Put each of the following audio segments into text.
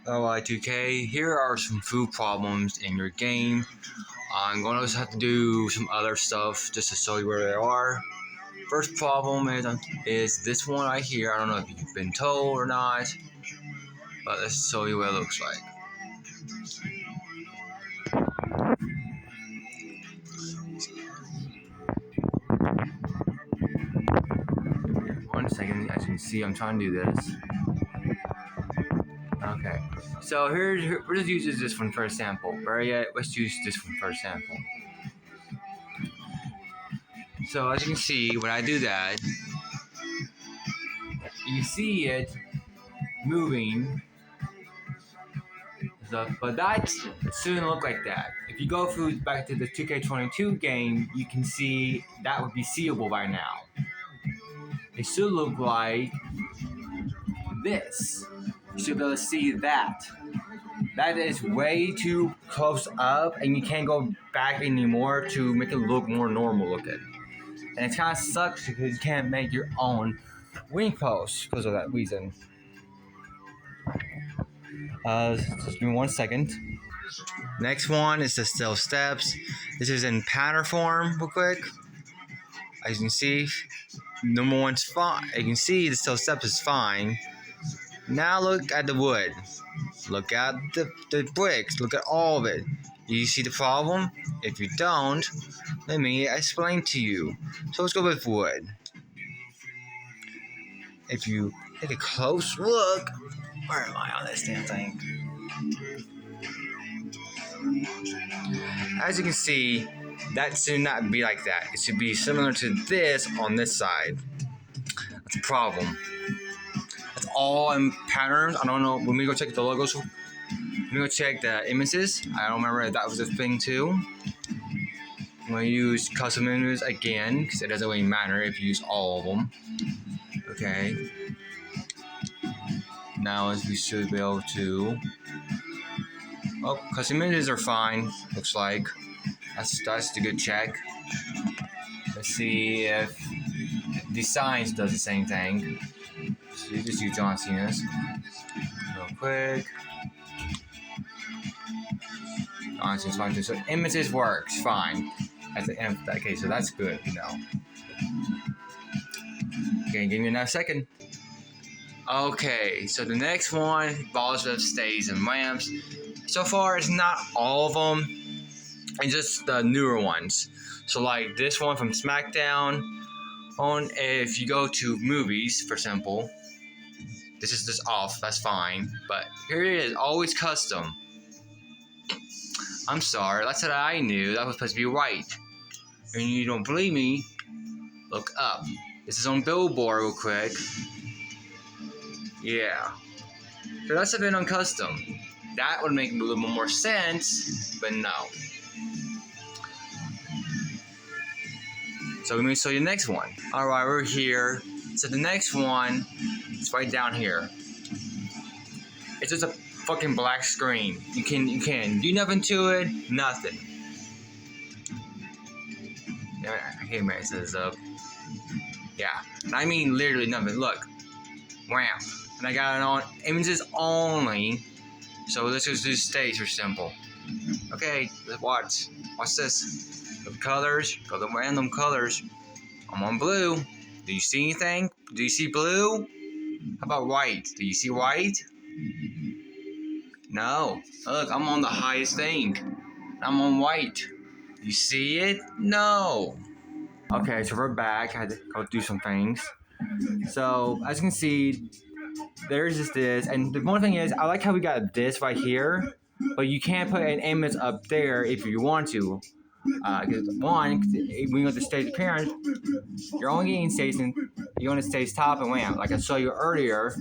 WWWE2K. Here are some food problems in your game. I'm going to also have to do some other stuff just to show you where they are. First problem is this one right here. I don't know if you've been told or not, but let's show you what it looks like. One second, as you can see, I'm trying to do this. Okay, so we're just using this one for a sample. Let's use this one for a sample. So as you can see, when I do that, you see it moving. But that shouldn't look like that. If you go through back to the 2K22 game, you can see that would be seeable by now. It should look like this. You should be able to see that. That is way too close up, and you can't go back anymore to make it look more normal looking. And it kind of sucks because you can't make your own wing post because of that reason. Just give me 1 second. Next one is the still steps. This is in pattern form, real quick. As you can see, number one's fine. You can see the still steps is fine. Now look at the wood. Look at the bricks. Look at all of it. Do you see the problem? If you don't, let me explain to you. So let's go with wood. If you take a close look, where am I on this damn thing? As you can see, that should not be like that. It should be similar to this on this side. That's a problem. That's all in patterns. I don't know. When we go check the logos, when we go check the images, I don't remember if that was a thing too. I'm going to use custom images again because it doesn't really matter if you use all of them. Okay. Now we should be able to. Oh, custom images are fine. Looks like that's a good check. Let's see if designs does the same thing. So you just use John Cena's real quick. John Cena's fine too. So images works fine at the end of that case. So that's good, you know. Okay, give me another second. Okay, so the next one involves with stays and ramps. So far, it's not all of them, it's just the newer ones. So like this one from SmackDown. If you go to movies, for example, this is just off. That's fine. But here it is, always custom. I'm sorry, that's what I knew. That was supposed to be right. And you don't believe me? Look up. This is on Billboard, real quick. Yeah. So that's a bit on custom. That would make a little bit more sense, but no. So let me show you the next one. Alright, we're here. So the next one is right down here. It's just a fucking black screen. You can do nothing to it, nothing. I can't mess this up. Yeah, and I mean literally nothing. Look, ramp. And I got it on images only. So let's just do states are simple. Okay, let's watch. Watch this. The colors, go to random colors. I'm on blue. Do you see anything? Do you see blue? How about white? Do you see white? No. Look, I'm on the highest thing. I'm on white. Do you see it? No. Okay, so we're back. I had to go do some things. So as you can see, there's just this, and the one thing is, I like how we got this right here, but you can't put an image up there if you want to. Because one, when you go to stage appearance, you're only getting station, you're going to stage top and ramp. Like I showed you earlier,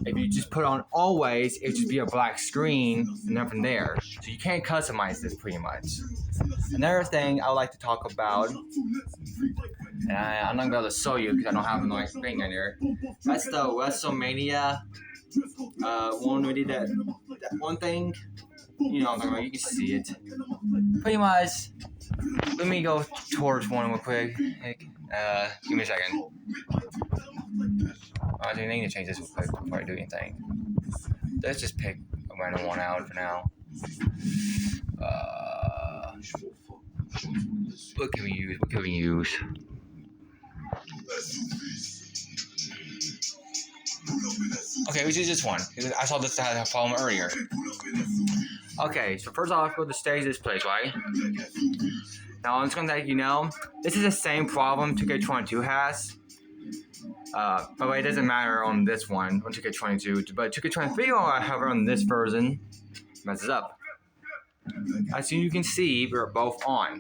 if you just put on always, it would just be a black screen and nothing there. So you can't customize this pretty much. Another thing I would like to talk about, and I'm not going to be able to show you because I don't have a nice thing in here. That's the WrestleMania one we did that one thing. You know what I'm talking about, you can see it. Pretty much, let me go towards one real quick. Give me a second. I need to change this real quick before I do anything. let's just pick a random one out for now. What can we use? What can we use? Okay, we choose this one. I saw this had a problem earlier. Okay, so first off, go to stage this place, right? Now I'm just gonna let you know, this is the same problem 2K22 has. By the way, it doesn't matter on this one, on 2K22, but 2K23, however, on this version, messes up. As you can see, we're both on.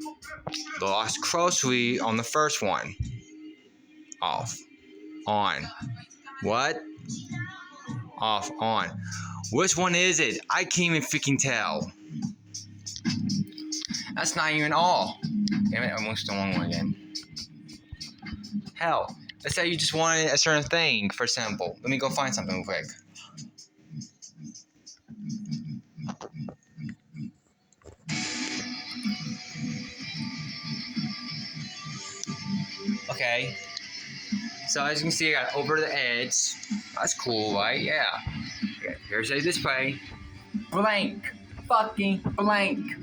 The Lost Grocery on the first one. Off. On. What? Off. On. Which one is it? I can't even freaking tell. That's not even all. Damn it, I almost the wrong one again. Hell, let's say you just wanted a certain thing, for example. Let me go find something real quick. Okay. So as you can see, I got over the edge. That's cool, right? Yeah. Okay, here's a display. Blank. Fucking blank.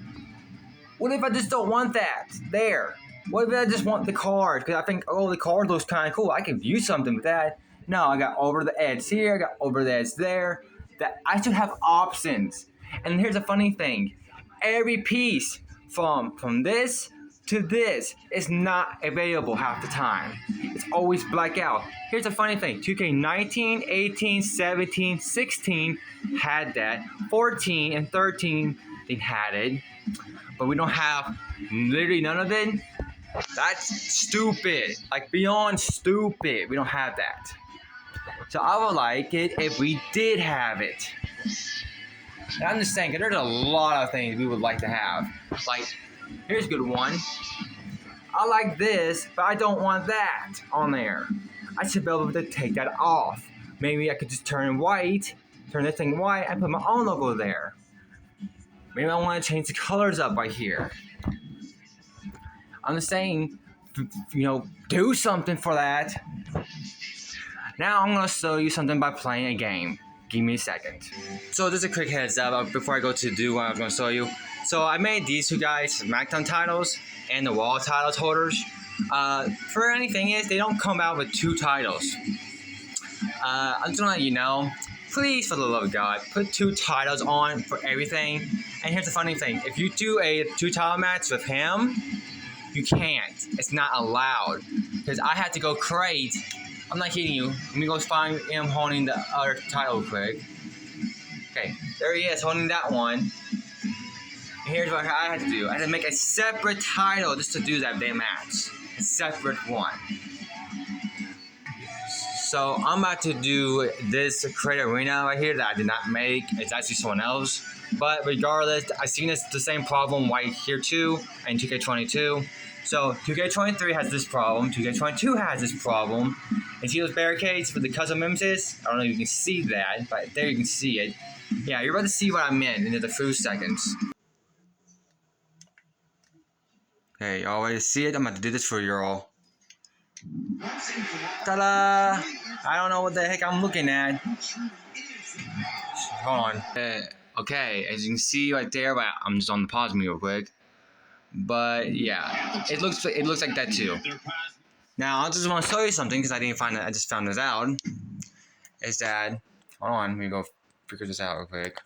What if I just don't want that? There. What if I just want the card? Because I think, oh, the card looks kind of cool. I can view something with that. No, I got over the edge here. I got over the edge there. That I should have options. And here's a funny thing. Every piece from this to this is not available half the time. It's always black out. Here's a funny thing. 2K19, 18, 17, 16 had that. 14 and 13, they had it. But we don't have literally none of it. That's stupid. Like beyond stupid. We don't have that. So I would like it if we did have it. And I'm just saying, 'cause there's a lot of things we would like to have. Like, here's a good one. I like this, but I don't want that on there. I should be able to take that off. Maybe I could just turn this thing white, and put my own logo there. Maybe I want to change the colors up right here. I'm just saying, do something for that. Now I'm going to show you something by playing a game. Give me a second. So just a quick heads up before I go to do what I'm going to show you. So I made these two guys SmackDown titles and the Raw titles holders. For anything is, they don't come out with two titles. I'm just going to let you know, please, for the love of God, put two titles on for everything. And here's the funny thing. If you do a two-title match with him, you can't. It's not allowed. Because I had to go crate. I'm not kidding you. Let me go find him holding the other title quick. Okay, there he is holding that one. And here's what I had to do. I had to make a separate title just to do that damn match. A separate one. So I'm about to do this Crate Arena right here that I did not make. It's actually someone else. But regardless, I've seen the same problem right here too in 2K22. So 2K23 has this problem. 2K22 has this problem. And see those barricades for the custom nemesis? I don't know if you can see that, but there you can see it. Yeah, you're about to see what I meant in the few seconds. Okay, y'all ready to see it? I'm about to do this for y'all. Ta-da! I don't know what the heck I'm looking at. Hold on. Okay, as you can see right there, but I'm just on the pause me real quick. But yeah, it looks like that too. Now I just want to show you something because I didn't find it. I just found this out. Is that hold on? Let me go figure this out real quick.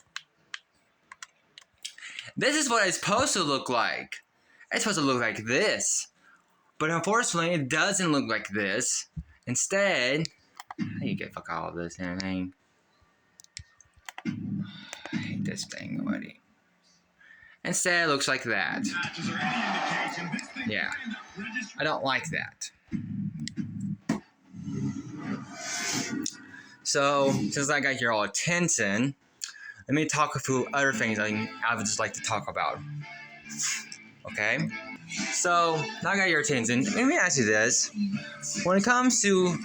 This is what it's supposed to look like. It's supposed to look like this, but unfortunately, it doesn't look like this. Instead, how do you get fuck all of this and everything? I hate this thing already. Instead, it looks like that. Yeah, I don't like that. So, since I got your all attention, let me talk through other things I would just like to talk about. Okay? So, now I got your attention. Let me ask you this. When it comes to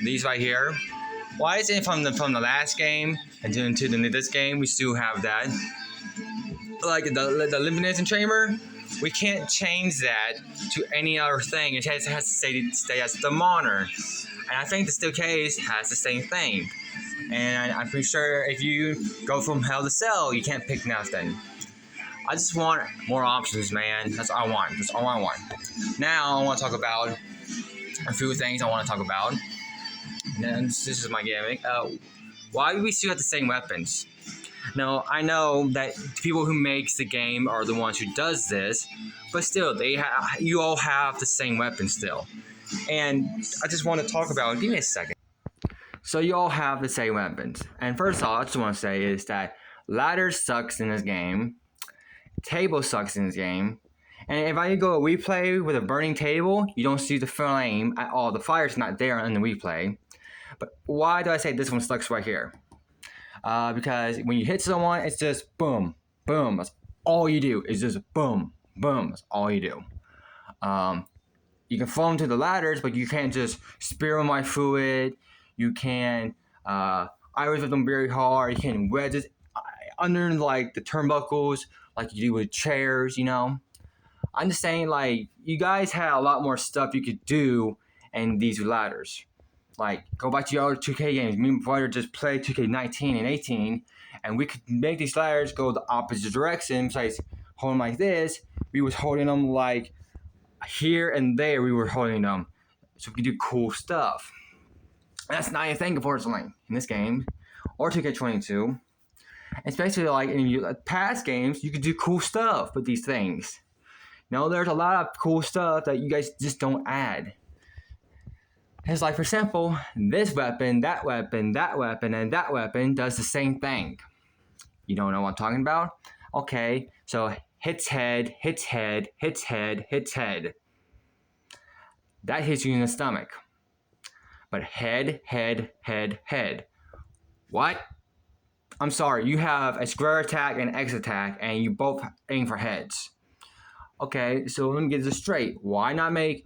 these right here, why is it from the last game and into this game, we still have that? Like the elimination chamber, We can't change that to any other thing. It has to stay as the monitor. And I think the Steel Case has the same thing. And I'm pretty sure if you go from Hell to Cell, you can't pick nothing. I just want more options, man. That's all I want. That's all I want. Now I want to talk about a few things I want to talk about. And this is my gimmick. Why do we still have the same weapons? Now, I know that the people who makes the game are the ones who does this, but still, you all have the same weapons still. And I just want to talk about, give me a second. So you all have the same weapons. And first off, I just want to say is that ladder sucks in this game. Table sucks in this game. And if I go a replay with a burning table, you don't see the flame at all. The fire's not there in the replay. But why do I say this one sucks right here? Because when you hit someone, it's just boom, boom. That's all you do. It's just boom, boom. That's all you do. You can throw them to the ladders, but you can't just spear them right through it. You can iris with them very hard. You can wedge it under like the turnbuckles, like you do with chairs. You know. I'm just saying, like, you guys had a lot more stuff you could do in these ladders. Like, go back to your other 2K games. Me and my brother just played 2K19 and 18, and we could make these ladders go the opposite direction. Besides holding like this, we was holding them like here and there. We were holding them, so we could do cool stuff. That's not a thing, unfortunately, in this game or 2K22. Especially like in your past games, you could do cool stuff with these things. No, there's a lot of cool stuff that you guys just don't add. It's like, for example, this weapon, that weapon, that weapon, and that weapon does the same thing. You don't know what I'm talking about? Okay, so hits head, hits head, hits head, hits head. That hits you in the stomach. But head, head, head, head. What? I'm sorry, you have a square attack and X attack, and you both aim for heads. Okay, so let me get this straight. Why not make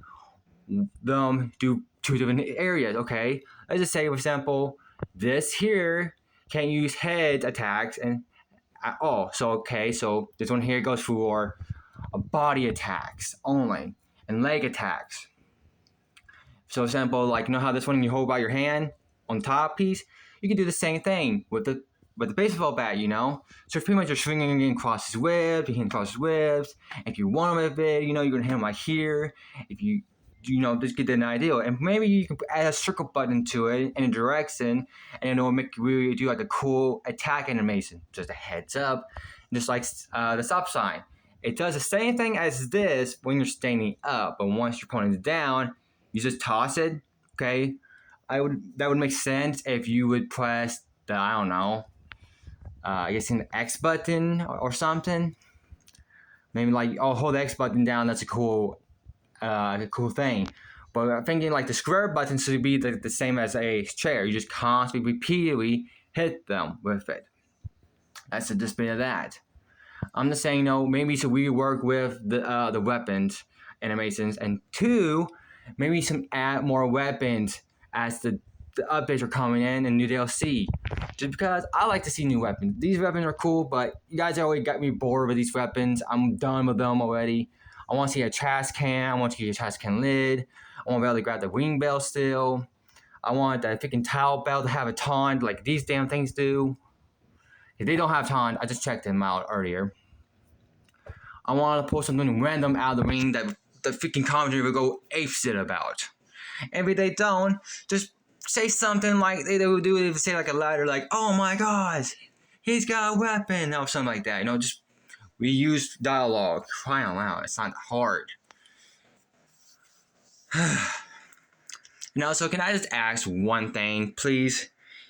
them do two different areas? Okay, let's just say, for example, this here can't use head attacks and at all. So this one here goes for body attacks only and leg attacks. So, for example, like, you know how this one you hold by your hand on the top piece? You can do the same thing with the baseball bat, you know? So pretty much you're swinging across his whip, you hit across his whips. If you want him with it, you know, you're going to hit him right here. If you just get an idea. And maybe you can add a circle button to it in a direction, and it will make you really do like a cool attack animation. Just a heads up, just like the stop sign. It does the same thing as this when you're standing up, but once you're pointing it down, you just toss it, okay? That would make sense if you would press the, I don't know, I guess in the X button or something. Maybe like, oh, hold the X button down. That's a cool thing. But I'm thinking like the square button should be the same as a chair. You just constantly, repeatedly hit them with it. That's a just bit of that. I'm just saying, maybe should we work with the weapons animations, and two, maybe some add more weapons as the updates are coming in and new DLC. Just because I like to see new weapons. These weapons are cool, but you guys already got me bored with these weapons. I'm done with them already. I want to see a trash can. I want to see a trash can lid. I want to be able to grab the ring bell still. I want that freaking towel bell to have a taunt like these damn things do. If they don't have taunt, I just checked them out earlier. I want to pull something random out of the ring that the freaking commentary will go apeshit about. And if they don't, just say something like they would do it, say like a ladder, like, oh my gosh, he's got a weapon, or something like that. Just we use dialogue. Crying out loud, it's not hard. So can I just ask one thing, please?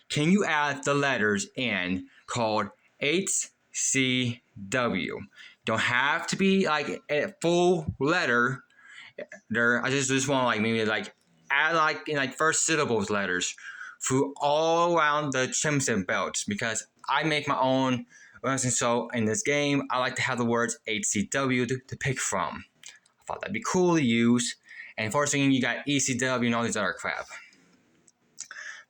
Can you add the letters in called HCW? Don't have to be like a full letter there. I just want like maybe like add like in like first syllables letters through all around the championship belts, because I make my own. And so in this game, I like to have the words HCW to pick from. I thought that'd be cool to use. And first thing, you got ECW and all these other crap.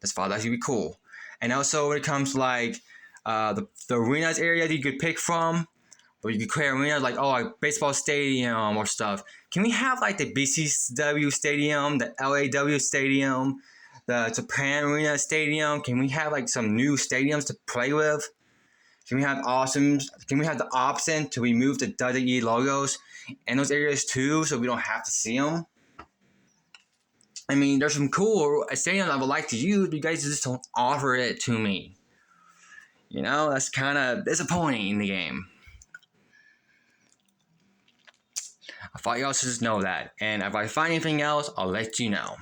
Just thought that'd be cool. And also when it comes to like the arenas area that you could pick from, Or you could create arenas like, oh, like baseball stadium or stuff. Can we have like the BCW stadium, the LAW stadium, the Japan Arena stadium? Can we have like some new stadiums to play with? Can we have the option to remove the WWE logos in those areas too, so we don't have to see them? I mean, there's some cool stadiums I would like to use, but you guys just don't offer it to me. You know, that's kind of disappointing in the game. I thought y'all should just know that. And if I find anything else, I'll let you know.